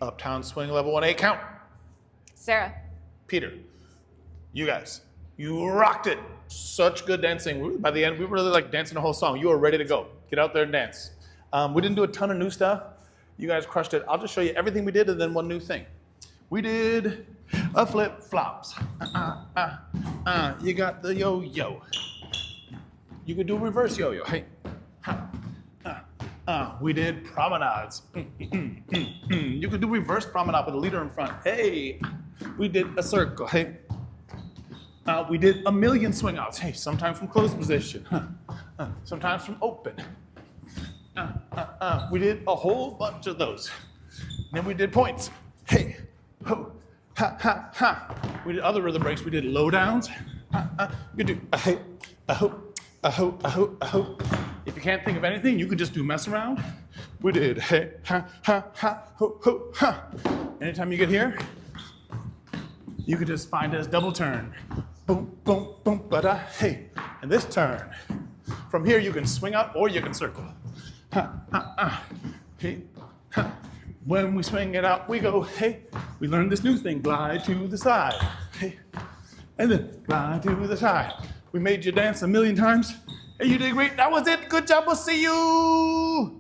Uptown Swing level 1A count. Sarah. Peter. You guys, you rocked it. Such good dancing. By the end, we were really like dancing the whole song. You were ready to go. Get out there and dance. We didn't do a ton of new stuff. You guys crushed it. I'll just show you everything we did and then one new thing. We did a flip-flops. You got the yo-yo. You could do a reverse yo-yo. Hey. We did promenades. You could do reverse promenade with a leader in front. Hey. We did a circle. Hey. We did a million swing outs. Hey, sometimes from closed position. Sometimes from open. We did a whole bunch of those. Then we did points. Hey, ho, ha, ha, ha. We did other rhythm breaks. We did low downs. You could do a hey, a ho, a ho, a ho, a ho. If you can't think of anything, you could just do mess around. We did hey, ha, ha, ha, ho, ho, ha. Anytime you get here, you could just find us double turn. Boom, boom, boom, ba-da, hey. And this turn. From here, you can swing out or you can circle. Ha, ha, ha. Hey, ha. When we swing it out, we go, hey. We learned this new thing, glide to the side. Hey. And then glide to the side. We made you dance a million times. Hey, you did great. That was it. Good job. We'll see you.